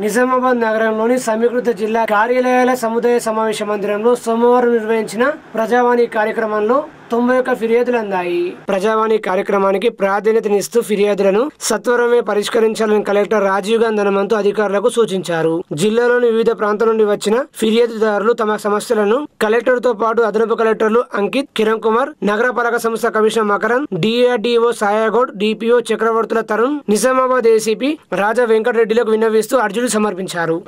నిజామాబాద్ నగరంలోని సమీకృత జిల్లా కార్యాలయాల సముదాయ సమావేశ మందిరంలో సోమవారం నిర్వహించిన ప్రజావాణి కార్యక్రమంలో 91 ఫిర్యాదులు అందాయి. ప్రజావాణి కార్యక్రమానికి ప్రాధాన్యతనిస్తూ ఫిర్యాదులను సత్వరమే పరిష్కరించాలని కలెక్టర్ రాజీవ్ గాంధీ హనుమంతు అధికారులకు సూచించారు. జిల్లాలోని వివిధ ప్రాంతాల నుండి వచ్చిన ఫిర్యాదుదారులు తమ సమస్యలను కలెక్టర్ తో పాటు అదనపు కలెక్టర్లు అంకిత్, కిరణ్ కుమార్, నగరపాలక సంస్థ commissioner Makaran, DRDO Sayagoud, DPO Chakravarthula Tarun, Nizamabad ACP Raja వెంకటరెడ్డిలకు విన్నవిస్తూ అర్జీలు సమర్పించారు.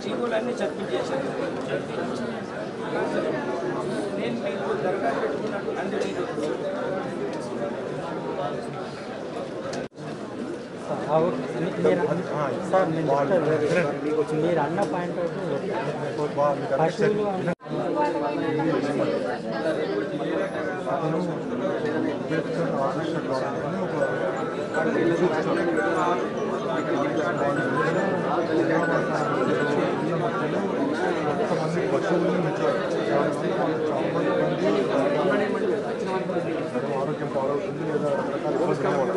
జీవోలన్నీ సబ్మిట్ చేశాను. నేను మీకు దరఖాస్తు పెట్టుకున్నట్టు మీరు అన్న పాయింట్ ఆరోగ్యం పాలవుతుంది లేదా రకరకాల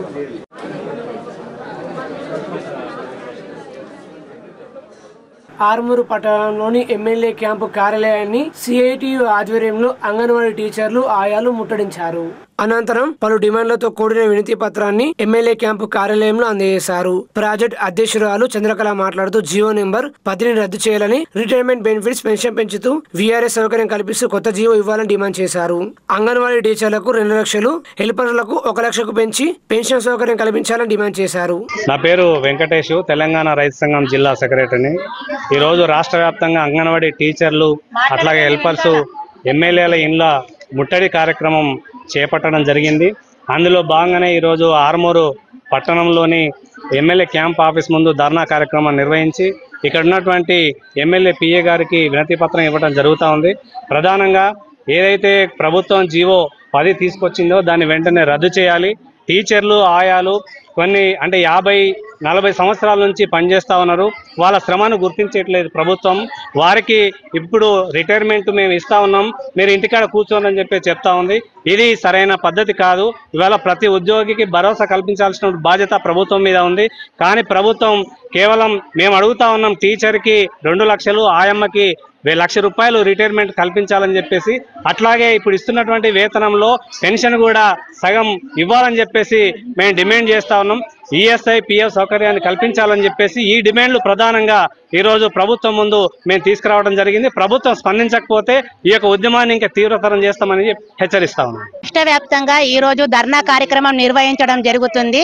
ఆర్మూరు పట్టణంలోని ఎమ్మెల్యే క్యాంపు కార్యాలయాన్ని సిఐటియు ఆధ్వర్యంలో అంగన్వాడీ టీచర్లు, ఆయాలు ముట్టడించారు. అనంతరం పలు డిమాండ్లతో కూడిన వినతి పత్రాన్ని ఎమ్మెల్యే క్యాంపు కార్యాలయంలో అందజేశారు. ప్రాజెక్ట్ అధ్యక్షురాలు చంద్రకళ మాట్లాడుతూ జీవో నెంబర్ 10ని రద్దు చేయాలని, రిటైర్మెంట్ బెనిఫిట్స్ పెన్షన్ పెంచుతూ వీఆర్ఎస్ సౌకర్యం కల్పిస్తూ కొత్త జీవో ఇవ్వాలని డిమాండ్ చేశారు. అంగన్వాడీ టీచర్లకు 2 లక్షలు, హెల్పర్లకు 1 లక్షకు పెంచి పెన్షన్ సౌకర్యం కల్పించాలని డిమాండ్ చేశారు. నా పేరు వెంకటేష్, తెలంగాణ రైతు సంఘం జిల్లా సెక్రటరీని. ఈరోజు రాష్ట్ర వ్యాప్తంగా అంగన్వాడీ టీచర్లు అట్లాగే హెల్పర్స్ ఎమ్మెల్యేల ఇండ్ల ముట్టడి కార్యక్రమం చేపట్టడం జరిగింది. అందులో భాగంగానే ఈరోజు ఆర్మూరు పట్టణంలోని ఎమ్మెల్యే క్యాంప్ ఆఫీస్ ముందు ధర్నా కార్యక్రమం నిర్వహించి ఇక్కడ ఉన్నటువంటి ఎమ్మెల్యే పిఏ గారికి వినతి పత్రం ఇవ్వడం జరుగుతూ ఉంది. ప్రధానంగా ఏదైతే ప్రభుత్వం జీవో 10 తీసుకొచ్చిందో దాన్ని వెంటనే రద్దు చేయాలి. టీచర్లు, ఆయాలు కొన్ని అంటే 50-40 సంవత్సరాల నుంచి పనిచేస్తూ ఉన్నారు. వాళ్ళ శ్రమను గుర్తించట్లేదు ప్రభుత్వం. వారికి ఇప్పుడు రిటైర్మెంట్ మేము ఇస్తా ఉన్నాం, మీరు ఇంటికాడ కూర్చోనని చెప్పి చెప్తా ఉంది. ఇది సరైన పద్ధతి కాదు. ఇవాళ ప్రతి ఉద్యోగికి భరోసా కల్పించాల్సిన బాధ్యత ప్రభుత్వం మీద ఉంది. కానీ ప్రభుత్వం కేవలం మేము అడుగుతా ఉన్నాం, టీచర్కి 2 లక్షలు, ఆయమ్మకి 1 లక్ష రూపాయలు రిటైర్మెంట్ కల్పించాలని చెప్పేసి, అట్లాగే ఇప్పుడు ఇస్తున్నటువంటి వేతనంలో పెన్షన్ కూడా సగం ఇవ్వాలని చెప్పేసి మేము డిమాండ్ చేస్తా ఉన్నాం. ఈఎస్ఐ, పిఎఫ్ సౌకర్యాన్ని కల్పించాలని చెప్పేసి ఈ డిమాండ్లు ప్రధానంగా ఈరోజు ప్రభుత్వం ముందు మేము తీసుకురావడం జరిగింది. ప్రభుత్వం స్పందించకపోతే ఈ యొక్క ఉద్యమాన్ని ఇంకా తీవ్రతరం చేస్తామని హెచ్చరిస్తా ఉన్నాం. రాష్ట్ర వ్యాప్తంగా ఈ రోజు ధర్నా కార్యక్రమం నిర్వహించడం జరుగుతుంది.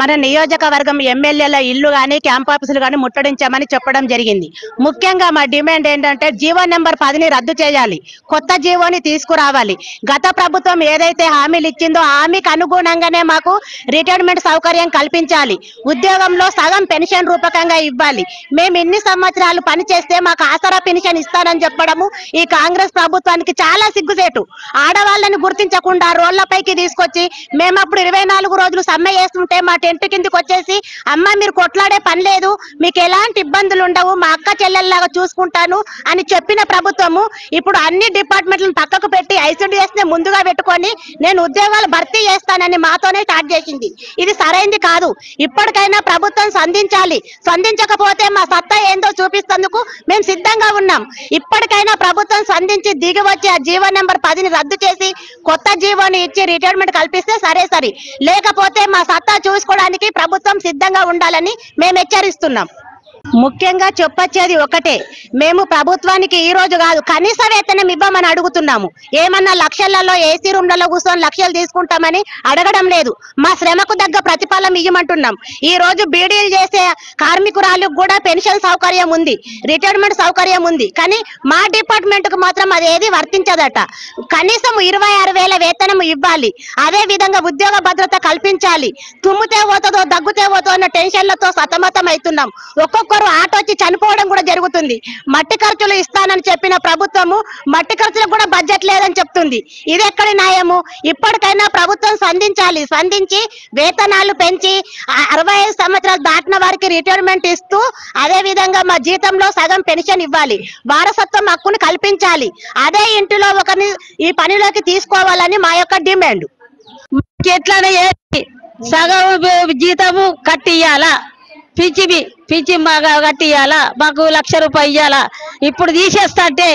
మన నియోజకవర్గం ఎమ్మెల్యేల ఇల్లు కానీ క్యాంప్ ఆఫీసులు కానీ ముట్టడించామని చెప్పడం జరిగింది. ముఖ్యంగా మా డిమాండ్ ఏంటంటే జీవో నెంబర్ 10ని రద్దు చేయాలి, కొత్త జీవోని తీసుకురావాలి. గత ప్రభుత్వం ఏదైతే హామీలు ఇచ్చిందో హామీకి అనుగుణంగానే మాకు రిటైర్మెంట్ సౌకర్యం కల్పించాలి. కల్పించాలి. ఉద్యోగంలో సగం పెన్షన్ రూపకంగా ఇవ్వాలి. మేము ఇన్ని సంవత్సరాలు పని చేస్తే మాకు ఆసరా పెన్షన్ ఇస్తానని చెప్పడము ఈ కాంగ్రెస్ ప్రభుత్వానికి చాలా సిగ్గుసేటు. ఆడవాళ్ళని గుర్తించకుండా రోడ్లపైకి తీసుకొచ్చి మేము అప్పుడు 24 రోజులు సమ్మె చేస్తుంటే మా టెంట్ కిందికి వచ్చేసి అమ్మ మీరు కొట్లాడే పని లేదు, మీకు ఎలాంటి ఇబ్బందులు ఉండవు, మా అక్క చెల్లెల్లాగా చూసుకుంటాను అని చెప్పిన ప్రభుత్వము ఇప్పుడు అన్ని డిపార్ట్మెంట్లను పక్కకు పెట్టి ఐసిడిఎస్ ని ముందుగా పెట్టుకొని నేను ఉద్యోగాలు భర్తీ చేస్తానని మాతోనే స్టార్ట్ చేసింది. ఇది సరైంది కాదు. ఇప్పటికైనా ప్రభుత్వం స్పందించాలి. స్పందించకపోతే మా సత్తా ఏందో చూపిస్తేందుకు మేము సిద్ధంగా ఉన్నాం. ఇప్పటికైనా ప్రభుత్వం స్పందించి దిగి వచ్చి ఆ జీవో నెంబర్ 10ని రద్దు చేసి కొత్త జీవోని ఇచ్చి రిటైర్మెంట్ కల్పిస్తే సరే, లేకపోతే మా సత్తా చూసుకోవడానికి ప్రభుత్వం సిద్ధంగా ఉండాలని మేము హెచ్చరిస్తున్నాం. ముఖ్యంగా చెప్పొచ్చేది ఒకటే, మేము ప్రభుత్వానికి ఈ రోజు కాదు కనీస వేతనం ఇవ్వమని అడుగుతున్నాము. ఏమన్నా లక్షలలో ఏసీ రూమ్లలో కూర్చొని లక్షలు తీసుకుంటామని అడగడం లేదు. మా శ్రమకు తగ్గ ప్రతిఫలం ఇవ్వమంటున్నాం. ఈ రోజు బీడీలు చేసే కార్మికురాలకు కూడా పెన్షన్ సౌకర్యం ఉంది, రిటైర్మెంట్ సౌకర్యం ఉంది. కానీ మా డిపార్ట్మెంట్ కు మాత్రం అదేది వర్తించదట. కనీసం 26,000 వేతనం ఇవ్వాలి. అదే విధంగా ఉద్యోగ భద్రత కల్పించాలి. తుమ్మితే పోతుందో దగ్గుతే పోతుందో అన్న టెన్షన్లతో సతమతం అవుతున్నాం. ఒక్కొక్కరు ఆటో వచ్చి చనిపోవడం కూడా జరుగుతుంది. మట్టి ఖర్చులు ఇస్తానని చెప్పిన ప్రభుత్వము మట్టి ఖర్చులకు కూడా బడ్జెట్ లేదని చెప్తుంది. ఇది ఎక్కడి న్యాయము? ఇప్పటికైనా ప్రభుత్వం స్పందించి వేతనాలు పెంచి 65 సంవత్సరాలు దాటిన వారికి రిటైర్మెంట్ ఇస్తూ అదే విధంగా మా జీతంలో సగం పెన్షన్ ఇవ్వాలి. వారసత్వం హక్కును కల్పించాలి. అదే ఇంటిలో ఒకరిని ఈ పనిలోకి తీసుకోవాలని మా యొక్క డిమాండ్. ఎట్లనే సగం జీతము కట్టియాలా, పిచ్చి బాగా కట్టియాలా, మాకు 1,00,000 రూపాయలు ఇయ్యాలా. ఇప్పుడు తీసేస్తా అంటే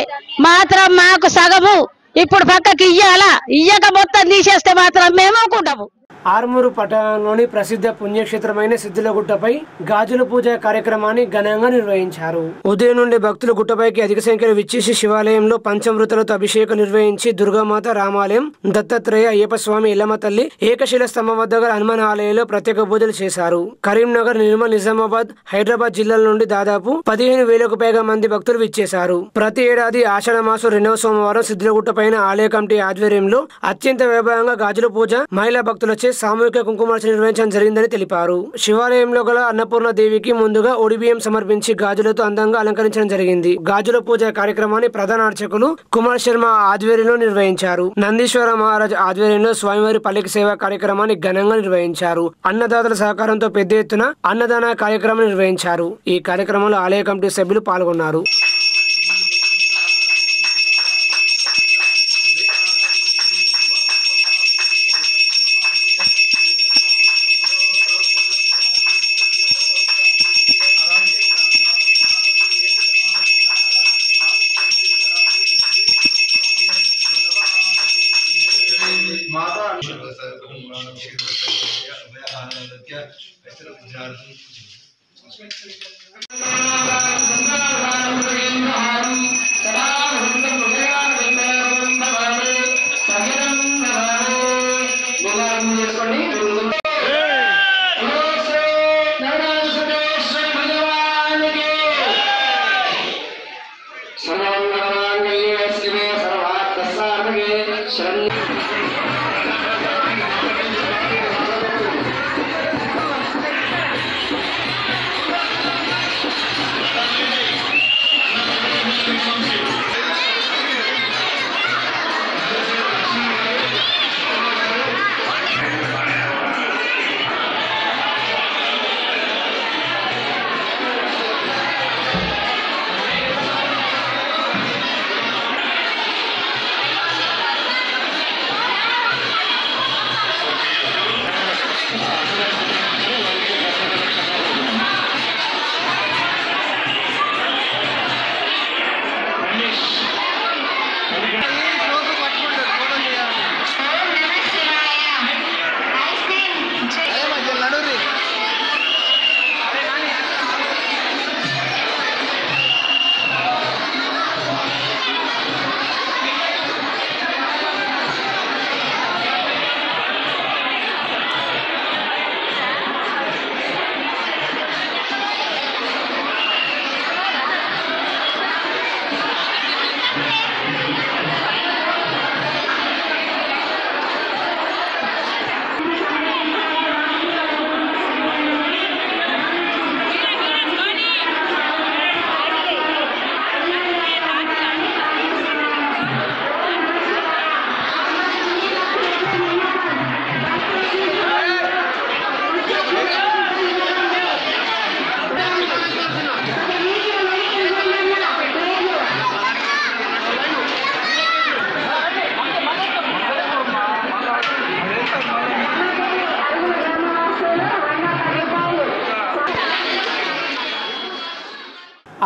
మాత్రం మాకు సగము ఇప్పుడు పక్కకి ఇయ్యాలా, ఇయ్యక మొత్తం తీసేస్తే మాత్రం మేము ఊరుకుంటాము. ఆర్మూరు పట్టణంలోని ప్రసిద్ధ పుణ్యక్షేత్రమైన సిద్దులగుట్టపై గాజుల పూజ కార్యక్రమాన్ని ఘనంగా నిర్వహించారు. ఉదయం నుండి భక్తులు గుట్టపైకి అధిక సంఖ్యలో విచ్చేసి శివాలయంలో పంచమృతులతో అభిషేకం నిర్వహించి దుర్గామాత, రామాలయం, దత్తాత్రేయ, అయ్యప్ప స్వామి, ఎల్లమ్మ తల్లి, ఏకశిల స్తంభం వద్ద గల హనుమాన్ ఆలయంలో ప్రత్యేక పూజలు చేశారు. కరీంనగర్, నిర్మల్, నిజామాబాద్, హైదరాబాద్ జిల్లాల నుండి దాదాపు 15,000కు పైగా మంది భక్తులు విచ్చేశారు. ప్రతి ఏడాది ఆషాఢ మాసం 2వ సోమవారం సిద్దులగుట్ట పైన ఆలయ కమిటీ ఆధ్వర్యంలో అత్యంత వైభవంగా గాజుల పూజ, మహిళా భక్తులచే సామూహిక కుంకుమార్చన నిర్వహించడం జరిగిందని తెలిపారు. శివాలయంలో గల అన్నపూర్ణ దేవికి ముందుగా ఒడిబియ్యం సమర్పించి గాజులతో అందంగా అలంకరించడం జరిగింది. గాజుల పూజ కార్యక్రమాన్ని ప్రధాన అర్చకులు కుమార్ శర్మ ఆధ్వర్యంలో నిర్వహించారు. నందీశ్వర మహారాజ్ ఆధ్వర్యంలో స్వామివారి పల్లకి సేవ కార్యక్రమాన్ని ఘనంగా నిర్వహించారు. అన్నదాతల సహకారంతో పెద్ద ఎత్తున అన్నదాన కార్యక్రమం నిర్వహించారు. ఈ కార్యక్రమంలో ఆలయ కమిటీ సభ్యులు పాల్గొన్నారు.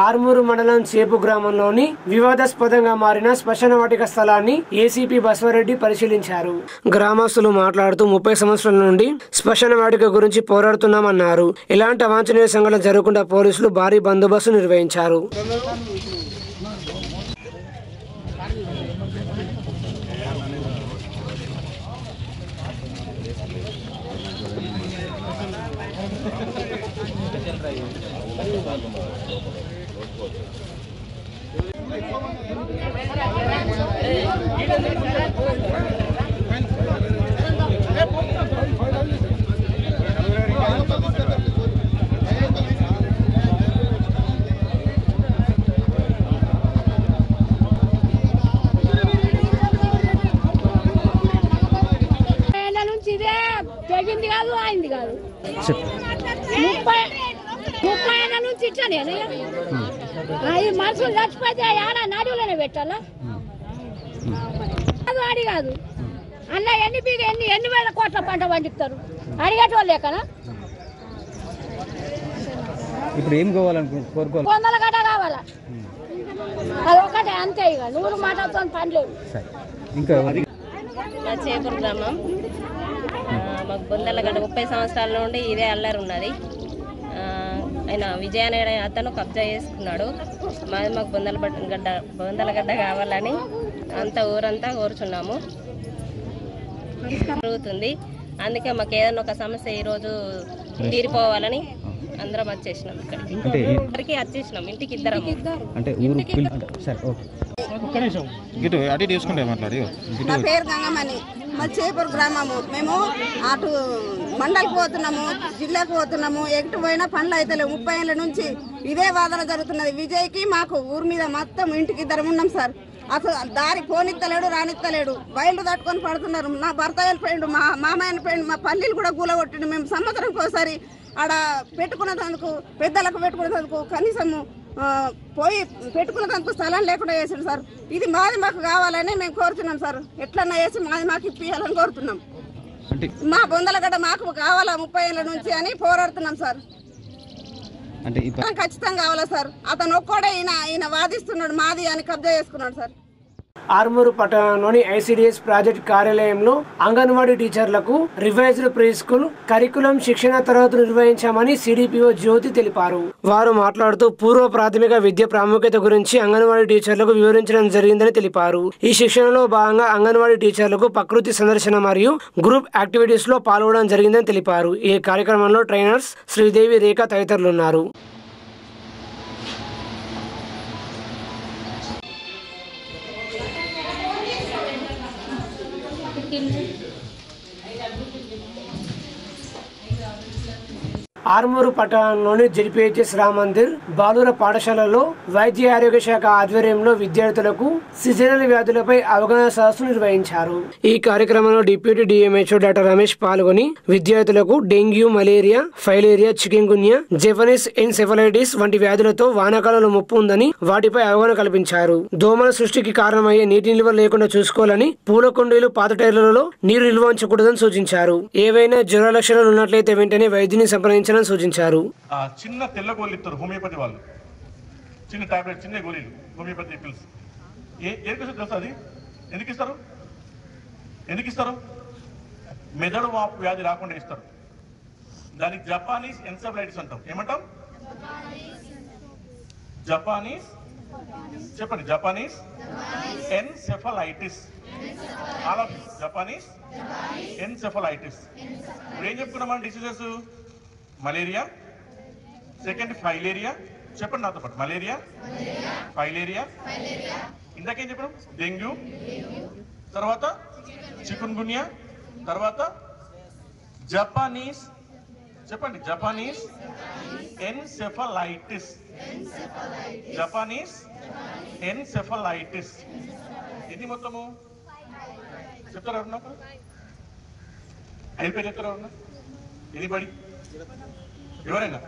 ఆర్మూరు మండలం చేపు గ్రామంలోని వివాదాస్పదంగా మారిన శ్మశాన వాటిక స్థలాన్ని ఏసీపీ బసవరెడ్డి పరిశీలించారు. గ్రామస్తులు మాట్లాడుతూ 30 సంవత్సరాల నుండి శ్మశాన వాటిక గురించి పోరాడుతున్నామన్నారు. ఎలాంటి అవాంఛనీయ సంఘటనలు జరగకుండా పోలీసులు భారీ బందోబస్తు నిర్వహించారు. తెగింది కాదు అయింది కాదు 30 ఏళ్ళ నుంచి ఇట్లానే ఈ మనుషులు చచ్చిపోతే ఆడ నడువులోనే పెట్టాలా అది అడి కాదు అన్న ఎన్ని వేల కోట్ల పంట పండిస్తారు అడిగేటోళ్ళు లేకనా ఇప్పుడు ఏం కావాలనుకుంటున్నారు? 100 గడ్డ కావాలా అది ఒకటే అంతే ఇక 100 మాటలతో పని లేదు. ఇంకా చేపూరు గ్రామం మాకు బొందలగడ్డ 30 సంవత్సరాల నుండి ఇదే అల్లరి ఉన్నది. ఆయన విజయాన్ని అతను కబ్జా చేసుకున్నాడు. మాకు బొందలగడ్డ కావాలని ఊరంతా కోరుచున్నాము. జరుగుతుంది. అందుకే మాకు ఏదైనా ఒక సమస్య ఈరోజు తీరిపోవాలని అందరం వచ్చేసినాం. ఇక్కడికి వచ్చేసినాం ఇంటికి ఇద్దరం. నా పేరు గంగమణి, మా చేపూరు గ్రామము. మేము అటు మండలికి పోతున్నాము, జిల్లాకు పోతున్నాము. ఎటు పోయినా పనులు అయితే 30 ఏళ్ళ నుంచి ఇదే వాదన జరుగుతున్నది. విజయ్కి మాకు ఊరి మీద మొత్తం ఇంటికి ఇద్దరం ఉన్నాం సార్. అసలు దారి పోనిత్తలేడు, రానిత్తలేడు. బయలు తట్టుకొని పడుతున్నారు. నా భర్త వెళ్ళిపోయిండు, మా మామ వెళ్ళిపోయిండు, మా పల్లీలు కూడా కూలగొట్టిండు. మేము సంవత్సరంకి ఒకసారి ఆడ పెట్టుకున్నందుకు పెద్దలకు పెట్టుకునేందుకు కనీసము పోయి పెట్టుకునేందుకు స్థలం లేకుండా చేసాడు సార్. ఇది మాకు కావాలని మేము కోరుతున్నాం సార్. ఎట్లన్నా వేసి మాకు ఇప్పియాలని కోరుతున్నాం. మా బొందలగడ్డ మాకు కావాలా 30 ఏళ్ళ నుంచి అని పోరాడుతున్నాం సార్. ఖచ్చితంగా కావాలా సార్. అతను ఒక్కడే ఈయన వాదిస్తున్నాడు మాది అని కబ్జా చేసుకున్నాడు సార్. ఆర్మూరు పట్టణంలోని ఐసిడిఎస్ ప్రాజెక్ట్ కార్యాలయంలో అంగన్వాడీ టీచర్లకు రివైజ్డ్ ప్రీ స్కూల్ కరికులం శిక్షణ తరగతులు నిర్వహించామని సిడిపిఓ జ్యోతి తెలిపారు. వారు మాట్లాడుతూ పూర్వ ప్రాథమిక విద్య ప్రాముఖ్యత గురించి అంగన్వాడీ టీచర్లకు వివరించడం జరిగిందని తెలిపారు. ఈ శిక్షణలో భాగంగా అంగన్వాడీ టీచర్లకు ప్రకృతి సందర్శన మరియు గ్రూప్ యాక్టివిటీస్ లో పాల్గొనడం జరిగిందని తెలిపారు. ఈ కార్యక్రమంలో ట్రైనర్స్ శ్రీదేవి, రేఖ తదితరులున్నారు. ఆర్మూరు పట్టణంలోని జెడ్పీహెచ్ఎస్ రామ్ మందిర్ బాలుర పాఠశాలలో వైద్య ఆరోగ్య శాఖ ఆధ్వర్యంలో విద్యార్థులకు సీజనల్ వ్యాధులపై అవగాహన సదస్సు నిర్వహించారు. ఈ కార్యక్రమంలో డిప్యూటీ డిఎంహెచ్ఓ డాక్టర్ రమేష్ పాల్గొని విద్యార్థులకు dengue, malaria, filaria, chikungunya, Japanese encephalitis వంటి వ్యాధులతో వానాకాలంలో ముప్పు ఉందని వాటిపై అవగాహన కల్పించారు. దోమల సృష్టికి కారణమయ్యే నీటి నిల్వ లేకుండా చూసుకోవాలని, పూల కుండీలు, పాత టైర్లలో నీరు నిల్వ ఉంచకూడదని సూచించారు. ఏవైనా జ్వర లక్షణాలు ఉన్నట్లయితే వెంటనే వైద్యుని సంప్రదించాలని సూచించారు. చిన్న తెల్ల గోళీలు ఇస్తారు హోమియోపతి వాళ్ళు, చిన్న టాబ్లెట్, చిన్న గోళీలు హోమియోపతి పిల్స్. ఏం తెలుసు అది? ఎందుకు ఇస్తారు? మెదడు వాపు వ్యాధి రాకుండా ఇస్తారు. దానికి జపానీస్ ఎన్సెఫలైటిస్ అంటాం. ఏమంటాం? జపానీస్, చెప్పండి, Japanese encephalitis. All of Japanese encephalitis. ఇప్పుడు ఏం చెప్పుకున్నామని డిసీజెస్? Malaria, second filaria. చెప్పండి నాతో పాటు. మలేరియా, ఫైలేరియా, ఇందాకేం చెప్పడం? డెంగ్యూ, తర్వాత చికున్ గున్యా, తర్వాత జపానీస్. చెప్పండి, జపానీస్ ఎన్సెఫలైటిస్. Japanese encephalitis. ఇది మొత్తము చెప్తారా? అయిపోయి చెప్తారా? ఇది బడి ఎవరైనా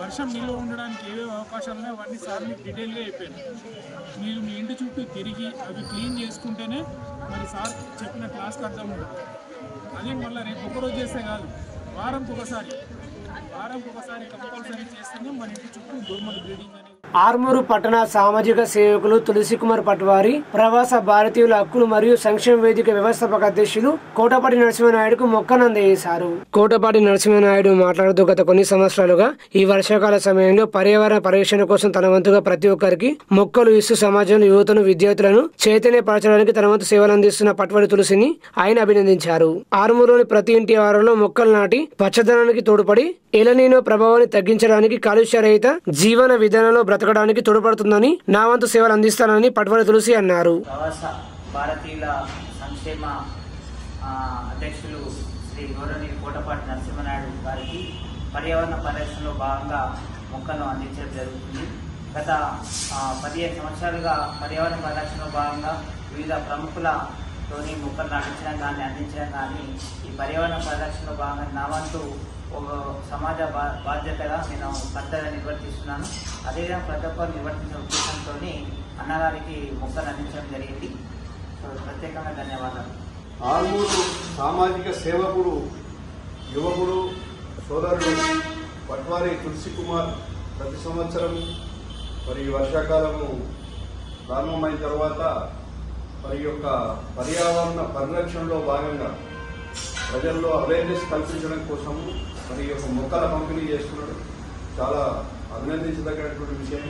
వర్షం నిల్వ ఉండడానికి ఏవేవి అవకాశాలు ఉన్నాయో అవన్నీ సార్ మీకు డీటెయిల్గా చెప్పాను. మీరు మీ ఇంటి చుట్టూ తిరిగి అవి క్లీన్ చేసుకుంటేనే మరి సార్ చెప్పిన క్లాస్కి అర్థం ఉంటుంది. అదే మళ్ళీ రేపు ఒక్కరోజు చేస్తే కాదు, వారంకి ఒకసారి వారానికి ఒకసారి కంపల్సరీ చేస్తేనే మన ఇంటి చుట్టూ దోమల బ్రీడింగ్ అనేది. ఆర్మూరు పట్టణ సామాజిక సేవకులు తులసికుమార్ పట్వారి, ప్రవాస భారతీయుల హక్కులు మరియు సంక్షేమ వేదిక వ్యవస్థాపక అధ్యక్షులు కోటపాటి నరసింహనాయుడుకు మొక్కను అందజేశారు. కోటపాటి నరసింహనాయుడు మాట్లాడుతూ గత కొన్ని సంవత్సరాలుగా ఈ వర్షాకాల సమయంలో పర్యావరణ పరిరక్షణ కోసం తన వంతుగా ప్రతి ఒక్కరికి మొక్కలు ఇస్తూ సమాజంలో యువతను విద్యార్థులను చైతన్యపరచడానికి తన వంతు సేవలు అందిస్తున్న పట్వారి తులసిని ఆయన అభినందించారు. ఆర్మూరులోని ప్రతి ఇంటి ఆవరణలో మొక్కలు నాటి పచ్చదనానికి తోడ్పడి ఎలనీనో ప్రభావాన్ని తగ్గించడానికి, కాలుష్య రహిత జీవన విధానంలో బ్రతకడానికి తోడ్పడుతుందని నా వంతు సేవలు అందిస్తానని పట్వారి తులసి అన్నారు. ప్రవాస భారతీయుల సంక్షేమ అధ్యక్షులు శ్రీ గౌరవనీయులు కోటపాటి నరసింహనాయుడు గారికి పర్యావరణ పరిరక్షణలో భాగంగా మొక్కను అందించడం జరుగుతుంది. గత 15 సంవత్సరాలుగా పర్యావరణ పరిరక్షణలో భాగంగా వివిధ ప్రముఖులతోని మొక్కలు నాటించడం కానీ అందించడం కానీ ఈ పర్యావరణ పరిరక్షణలో భాగంగా నా వంతు ఒక సమాజ బాధ్యతగా నేను కర్తవ్యం నిర్వర్తిస్తున్నాను. అదేవిధంగా ప్రతి ఒక్కరు నిర్వర్తించిన ఉద్దేశంతో అన్నగారికి మొక్కలు అందించడం జరిగింది. సో ప్రత్యేకంగా ధన్యవాదాలు. ఆర్మూరు సామాజిక సేవకుడు, యువకుడు, సోదరుడు పట్వారి తులసికుమార్ ప్రతి సంవత్సరం మరి వర్షాకాలము ప్రారంభమైన తర్వాత మరి యొక్క పర్యావరణ పరిరక్షణలో భాగంగా ప్రజల్లో అవేర్నెస్ కల్పించడం కోసము మరి యొక్క మొక్కల పంపిణీ చేస్తున్నాడు. చాలా అభినందించదగినటువంటి విషయం.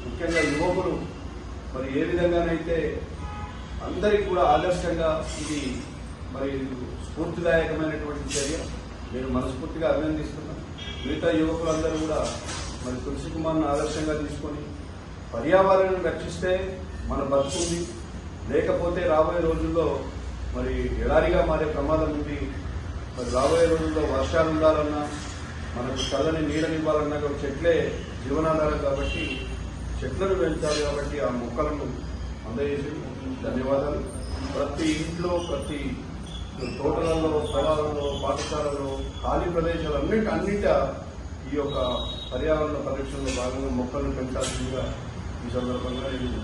ముఖ్యంగా యువకులు మరి ఏ విధంగానైతే అందరికీ కూడా ఆదర్శంగా ఇది మరి స్ఫూర్తిదాయకమైనటువంటి చర్య. నేను మనస్ఫూర్తిగా అభినందిస్తున్నాను. మిగతా యువకులందరూ కూడా మరి తులసికుమార్ను ఆదర్శంగా తీసుకొని పర్యావరణాన్ని రక్షిస్తే మన బతుకుంది, లేకపోతే రాబోయే రోజుల్లో మరి ఎడారిగా మారే ప్రమాదం ఉంది. మరి రాబోయే రోజుల్లో వర్షాలు ఉండాలన్నా, మనకు చల్లని నీడనివ్వాలన్నా చెట్లే జీవనాధారం కాబట్టి చెట్లను పెంచాలి. కాబట్టి ఆ మొక్కలను అందజేసి ధన్యవాదాలు. ప్రతి ఇంట్లో, ప్రతి తోటలలో, పొలాలలో, పాఠశాలలో, ఖాళీ ప్రదేశాలన్నింటా ఈ యొక్క పర్యావరణ పరిరక్షణలో భాగంగా మొక్కలను పెంచాల్సిందిగా ఈ సందర్భంగా నేను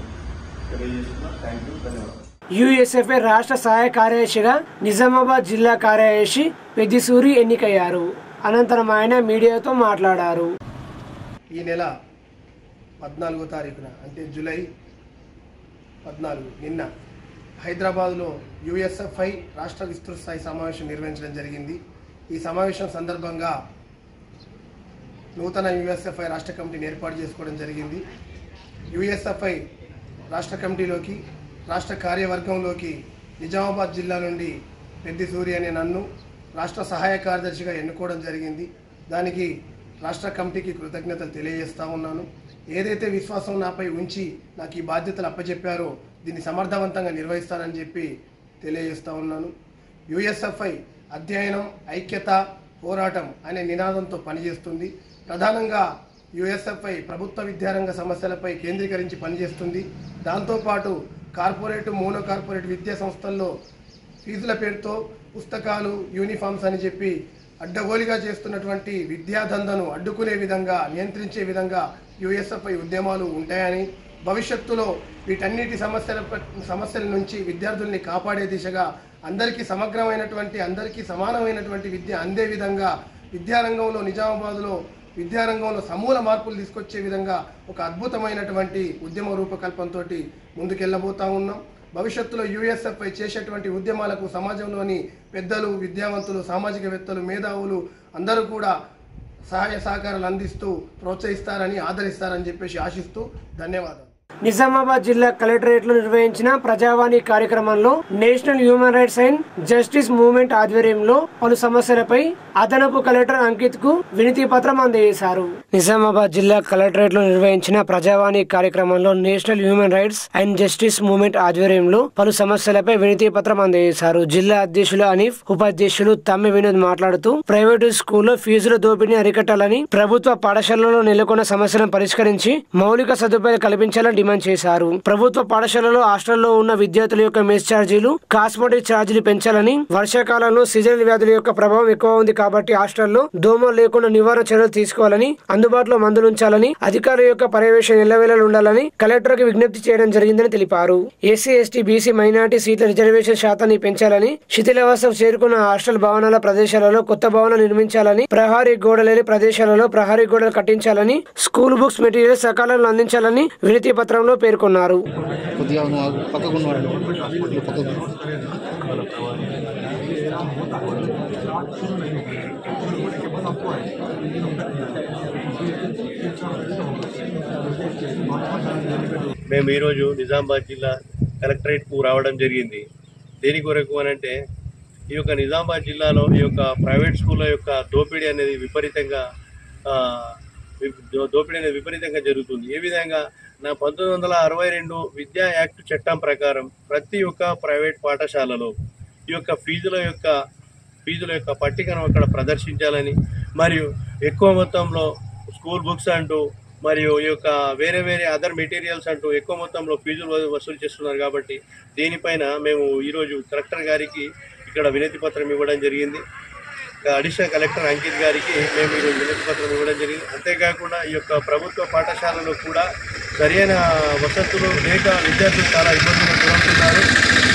తెలియజేస్తున్నా. థ్యాంక్ యూ, ధన్యవాదాలు. యుఎస్ఎఫ్ఐ రాష్ట్ర సహాయ కార్యదర్శిగా నిజామాబాద్ జిల్లా కార్యదర్శి పెద్దిసూరి ఎన్నికయ్యారు. అనంతరం ఆయన మీడియాతో మాట్లాడారు. ఈ నెల 14వ తారీఖున అంటే జూలై 14 నిన్న హైదరాబాద్లో యుఎస్ఎఫ్ఐ రాష్ట్ర విస్తృత స్థాయి సమావేశం నిర్వహించడం జరిగింది. ఈ సమావేశం సందర్భంగా నూతన యుఎస్ఎఫ్ఐ రాష్ట్ర కమిటీని ఏర్పాటు చేసుకోవడం జరిగింది. యుఎస్ఎఫ్ఐ రాష్ట్ర కమిటీలోకి, రాష్ట్ర కార్యవర్గంలోకి నిజామాబాద్ జిల్లా నుండి పెద్దిసూరి అనే నన్ను రాష్ట్ర సహాయ కార్యదర్శిగా ఎన్నుకోవడం జరిగింది. దానికి రాష్ట్ర కమిటీకి కృతజ్ఞతలు తెలియజేస్తా ఉన్నాను. ఏదైతే విశ్వాసం నాపై ఉంచి నాకు ఈ బాధ్యతలు అప్పచెప్పారో దీన్ని సమర్థవంతంగా నిర్వహిస్తానని చెప్పి తెలియజేస్తా ఉన్నాను. యుఎస్ఎఫ్ఐ అధ్యయనం, ఐక్యత, పోరాటం అనే నినాదంతో పనిచేస్తుంది. ప్రధానంగా యుఎస్ఎఫ్ఐ ప్రభుత్వ విద్యారంగ సమస్యలపై కేంద్రీకరించి పనిచేస్తుంది. దాంతోపాటు కార్పొరేట్, మోనో కార్పొరేట్ విద్యా సంస్థల్లో ఫీజుల పేరుతో పుస్తకాలు, యూనిఫామ్స్ అని చెప్పి అడ్డగోలుగా చేస్తున్నటువంటి విద్యాదందను అడ్డుకునే విధంగా, నియంత్రించే విధంగా యుఎస్ఎఫ్ఐ ఉద్యమాలు ఉంటాయని, భవిష్యత్తులో వీటన్నిటి సమస్యల నుంచి విద్యార్థుల్ని కాపాడే దిశగా అందరికీ సమగ్రమైనటువంటి, అందరికీ సమానమైనటువంటి విద్య అందే విధంగా విద్యారంగంలో, నిజామాబాద్లో విద్యారంగంలో సమూల మార్పులు తీసుకొచ్చే విధంగా ఒక అద్భుతమైనటువంటి ఉద్యమ రూపకల్పనతో ముందుకెళ్ళబోతా ఉన్నాం. భవిష్యత్తులో యుఎస్ఎఫ్ఐ చేసేటువంటి ఉద్యమాలకు సమాజంలోని పెద్దలు, విద్యావంతులు, సామాజికవేత్తలు, మేధావులు అందరూ కూడా సహాయ సహకారాలు అందిస్తూ ప్రోత్సహిస్తారని, ఆదరిస్తారని చెప్పేసి ఆశిస్తూ ధన్యవాదాలు. నిజామాబాద్ జిల్లా కలెక్టరేట్ లో నిర్వహించిన ప్రజావాణి కార్యక్రమంలో national human rights and justice movement ఆధ్వర్యంలో పలు సమస్యలపై అదనపు కలెక్టర్ అంకిత్ కు వినతి పత్రం అందజేశారు. నిజామాబాద్ జిల్లా కలెక్టరేట్ లో నిర్వహించిన ప్రజావాణి కార్యక్రమంలో national human rights and justice movement ఆధ్వర్యంలో పలు సమస్యలపై వినతి పత్రం అందజేశారు. జిల్లా అధ్యక్షులు అనీఫ్, ఉపాధ్యక్షులు తమ్మి వినోద్ మాట్లాడుతూ ప్రైవేటు స్కూల్లో ఫీజుల దోపిడీని అరికట్టాలని, ప్రభుత్వ పాఠశాలలో నెలకొన్న సమస్యలను పరిష్కరించి మౌలిక సదుపాయాలు కల్పించాలని పెంచాలని డిమాండ్ చేశారు. ప్రభుత్వ పాఠశాలలో హాస్టల్లో ఉన్న విద్యార్థుల యొక్క మెస్ ఛార్జీలు, కాస్మెటిక్ ఛార్జీలు పెంచాలని, వర్షాకాలంలో సీజనల్ వ్యాధుల యొక్క ప్రభావం ఎక్కువ ఉంది కాబట్టి హాస్టల్లో దోమలు లేకుండా నివారణ చర్యలు తీసుకోవాలని, అందుబాటులో మందులు ఉంచాలని, అధికారుల యొక్క పర్యవేక్షణ ఎల్లవేళలు ఉండాలని కలెక్టర్కి విజ్ఞప్తి చేయడం జరిగిందని తెలిపారు. ఎస్సీ, ఎస్టీ, బీసీ, మైనార్టీ సీట్ల రిజర్వేషన్ శాతాన్ని పెంచాలని, శిథిలావస్థకు చేరుకున్న హాస్టల్ భవనాల ప్రదేశాలలో కొత్త భవనాలు నిర్మించాలని, ప్రహారీ గోడ లేని ప్రదేశాలలో ప్రహారీ గోడలు కట్టించాలని, స్కూల్ బుక్స్ మెటీరియల్ సకాలంలో అందించాలని వినతి పత్రంలో పేర్కొన్నారు. మేము ఈరోజు నిజామాబాద్ జిల్లా కలెక్టరేట్కు రావడం జరిగింది. దేని కొరకు అని అంటే ఈ యొక్క నిజామాబాద్ జిల్లాలో ఈ యొక్క ప్రైవేట్ స్కూళ్ళ యొక్క దోపిడీ అనేది విపరీతంగా జరుగుతుంది. ఏ విధంగా 1962 విద్యా యాక్ట్ చట్టం ప్రకారం ప్రతి ఒక్క ప్రైవేట్ పాఠశాలలో ఈ యొక్క ఫీజుల యొక్క పట్టికను అక్కడ ప్రదర్శించాలని, మరియు ఎక్కువ మొత్తంలో స్కూల్ బుక్స్ అంటూ మరియు ఈ యొక్క వేరే అదర్ మెటీరియల్స్ అంటూ ఎక్కువ మొత్తంలో ఫీజులు వసూలు చేస్తున్నారు. కాబట్టి దీనిపైన మేము ఈరోజు కలెక్టర్ గారికి ఇక్కడ వినతి పత్రం ఇవ్వడం జరిగింది. అడిషనల్ కలెక్టర్ అంకిత్ గారికి మేము ఈరోజు వినతి పత్రం ఇవ్వడం జరిగింది. అంతేకాకుండా ఈ యొక్క ప్రభుత్వ పాఠశాలలో కూడా సరైన వసతులు లేక విద్యార్థులు చాలా ఇబ్బందులు గురవుతున్నారు.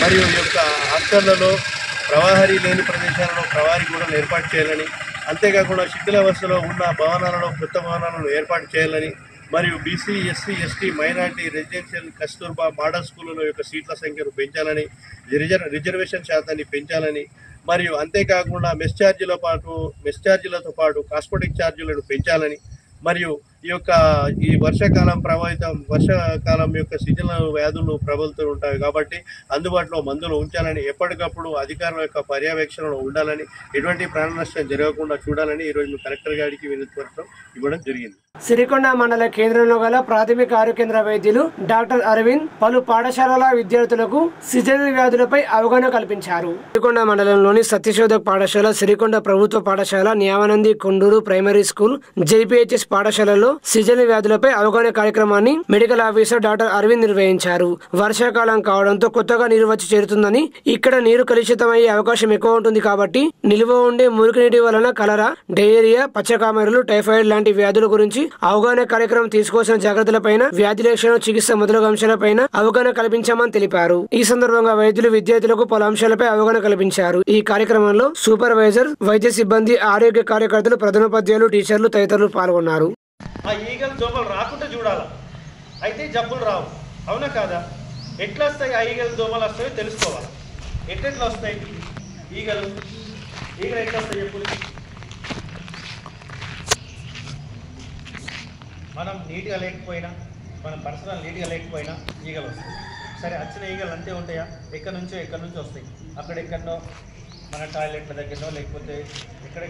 మరియు ఈ యొక్క హాస్టళ్లలో ప్రవాహరీ లేని ప్రదేశాలలో ప్రవాహరీ గోడలు ఏర్పాటు చేయాలని, అంతేకాకుండా శిథిలావస్థలో ఉన్న భవనాలలో కొత్త భవనాలను ఏర్పాటు చేయాలని, మరియు BC, SC, ST, minority residential Kasturba model స్కూళ్ళలో యొక్క సీట్ల సంఖ్యను పెంచాలని, రిజర్వేషన్ శాతాన్ని పెంచాలని, మరియు అంతేకాకుండా మెస్ ఛార్జీలతో పాటు కాస్మెటిక్ ఛార్జీలను పెంచాలని, మరియు ఈ వర్షాకాలం యొక్క సీజనల్ వ్యాధులు ప్రబలుతూ ఉంటాయి కాబట్టి అందుబాటులో మందులు ఉంచాలని, ఎప్పటికప్పుడు అధికారుల యొక్క పర్యవేక్షణలో ఉండాలని, ఎటువంటి ప్రాణ నష్టం జరగకుండా చూడాలని ఈరోజు కలెక్టర్ గారికి వినతి పత్రం ఇవ్వడం జరిగింది. సిరికొండ మండల కేంద్రంలో గల ప్రాథమిక ఆరోగ్య కేంద్ర వైద్యులు డాక్టర్ అరవింద్ పలు పాఠశాలల విద్యార్థులకు సీజనల్ వ్యాధులపై అవగాహన కల్పించారు. సిరికొండ మండలంలోని సత్యశోధక్ పాఠశాల, సిరికొండ ప్రభుత్వ పాఠశాల, న్యావనంది కొండూరు ప్రైమరీ స్కూల్, జైపీహెచ్ఎస్ పాఠశాలలో సీజనల్ వ్యాధులపై అవగాహన కార్యక్రమాన్ని మెడికల్ ఆఫీసర్ డాక్టర్ అరవింద్ నిర్వహించారు. వర్షాకాలం కావడంతో కొత్తగా నీరు వచ్చి చేరుతుందని, ఇక్కడ నీరు కలుషితమయ్యే అవకాశం ఎక్కువ ఉంటుంది కాబట్టి నిల్వ ఉండే మురికి నీటి వలన కలరా, డయేరియా, పచ్చకామెరలు, టైఫాయిడ్ లాంటి వ్యాధుల గురించి అవగాహన కార్యక్రమం తీసుకోవాల్సిన జాగ్రత్తలపైన, వ్యాధి లక్షణ, చికిత్స మొదలగు అంశాలపైన అవగాహన కల్పించామని తెలిపారు. ఈ సందర్భంగా వైద్యులు విద్యార్థులకు పలు అంశాలపై అవగాహన కల్పించారు. ఈ కార్యక్రమంలో సూపర్వైజర్, వైద్య సిబ్బంది, ఆరోగ్య కార్యకర్తలు, ప్రధానోపాధ్యాయులు, టీచర్లు తదితరులు పాల్గొన్నారు. ఆ ఈగలు దోమలు రాకుండా చూడాలి, అయితే జబ్బులు రావు. అవునా కాదా? ఎట్లా వస్తాయి ఆ ఈగలు దోమలు వస్తాయో తెలుసుకోవాలి. ఎట్లా వస్తాయి ఈగలు ఎట్లా వస్తాయి చెప్పు. మనం నీట్గా లేకపోయినా, మనం పర్సనల్ నీట్గా లేకపోయినా ఈగలు వస్తాయి. సరే, వచ్చిన ఈగలు అంతే ఉంటాయా? ఎక్కడి నుంచో వస్తాయి. అక్కడెక్కడనో మన టాయిలెట్ల దగ్గరనో లేకపోతే ఎక్కడి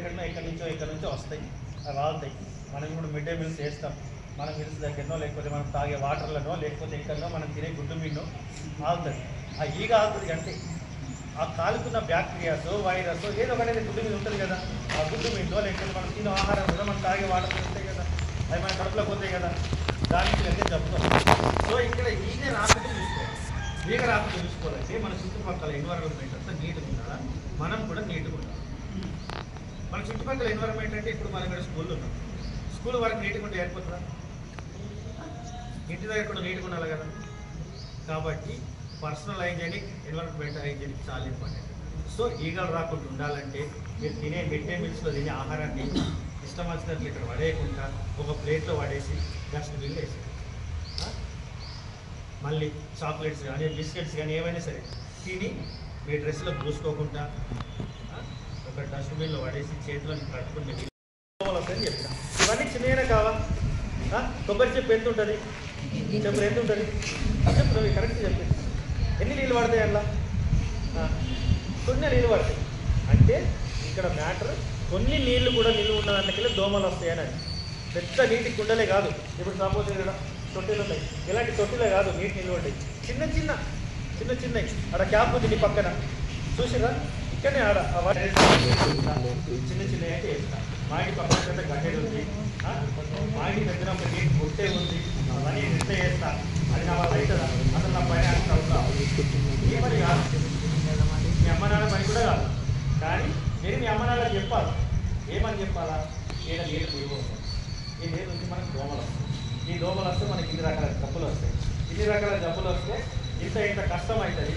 నుంచో వస్తాయి, అవి వాళ్తాయి. మనం ఇప్పుడు మిడ్ డే మీల్స్ వేస్తాం, మన మీల్స్ దగ్గరనో లేకపోతే మనం తాగే వాటర్లనో లేకపోతే ఎక్కడనో మనం తినే గుడ్డు మీనో ఆగుతుంది. ఆ ఈగ ఆగుతుంది అంటే ఆ కాలుకున్న బ్యాక్టీరియాస్, వైరస్ ఏదో ఒకటి గుడ్డు మీద ఉంటుంది కదా. ఆ గుడ్డు మీదో లేకపోతే మనం తినే ఆహారం కూడా మనం తాగే వాటర్ ఉంటాయి కదా, అవి మన కడుపులోకి పోతాయి కదా, దానికి అయితే జబ్బు. సో ఇక్కడ ఈగ రాకుండా చూసుకోవాలంటే మన చుట్టుపక్కల ఎన్వైరన్మెంట్ అంతా నీట్గా ఉండాలా, మనం కూడా నీట్గా ఉండాలి. మన చుట్టుపక్కల ఎన్వైరన్మెంట్ అంటే ఇప్పుడు మనం ఇక్కడ స్కూల్లో ఉన్నాం, స్కూల్ వరకు నీట్గా ఉంటే ఏర్పడుతుందా? ఇంటి దగ్గర కూడా నీట్గా ఉండాలి కదా. కాబట్టి పర్సనల్ హైజీనిక్, ఎన్వైరన్మెంట్ హైజీనిక్ చాలా ఇంపార్టెంట్. సో ఈగలు రాకుండా ఉండాలంటే మీరు తినే మిడ్ డే మీల్స్లో తినే ఆహారాన్ని ఇష్టం వచ్చినట్లు ఇక్కడ పడేయకుండా ఒక ప్లేట్లో పడేసి డస్ట్బిన్ వేసి, మళ్ళీ చాక్లెట్స్ కానీ బిస్కెట్స్ కానీ ఏమైనా సరే తిని మీ డ్రెస్లో పూసుకోకుండా ఒక డస్ట్బిన్లో పడేసి చేతులను పట్టుకుని వస్తాయని చెప్తాను. ఇవన్నీ చిన్నగానే కావా? కొబ్బరి చెప్పు ఎంత ఉంటుంది? చెప్పు ఎంత ఉంటుంది? చెప్పు కరెక్ట్ చెప్పి. ఎన్ని నీళ్ళు పడతాయి అలా? కొన్ని నీళ్ళు పడతాయి. అంటే ఇక్కడ మ్యాటర్ కొన్ని నీళ్లు కూడా నిలువ ఉన్న దాంట్లోకి దోమలు వస్తాయని. అది పెద్ద నీటి కుండలే కాదు. ఇప్పుడు సపోజ్ ఇక్కడ తొట్టెలు ఉన్నాయి, ఇలాంటి తొట్టిలే కాదు, నీటి నిల్వ ఉంటాయి. చిన్నవి ఆడ క్యాప్ ఉంది నీ పక్కన, చూసిరా? ఇక్కడనే ఆడ చిన్నవి అంటే వేస్తా. మాడి పక్కన గడ్డెడు ఉంది, మాడి దగ్గర ఒక నీటి గుట్టే ఉంది, అవన్నీ నిట్ట వేస్తా. అది చెప్పాలి. ఏమని చెప్పాలా? ఈడ నీరు నీరు ఉంటుంది. ఈ నీరు నుంచి మనకు దోమలు వస్తాయి. ఈ దోమలు వస్తే మనకి ఇన్ని రకాల జబ్బులు వస్తాయి. ఇన్ని రకాల జబ్బులు వస్తే ఇంత కష్టం అవుతుంది.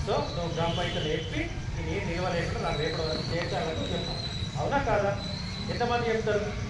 సో నువ్వు గ్రామ పంచాయతీలు చెప్పి ఈ నీరు నిల్వ లేకుండా నాకు రేపటి వరకు చేర్చాలని చెప్తాను. అవునా కాదా? ఎంతమంది చెప్తారు?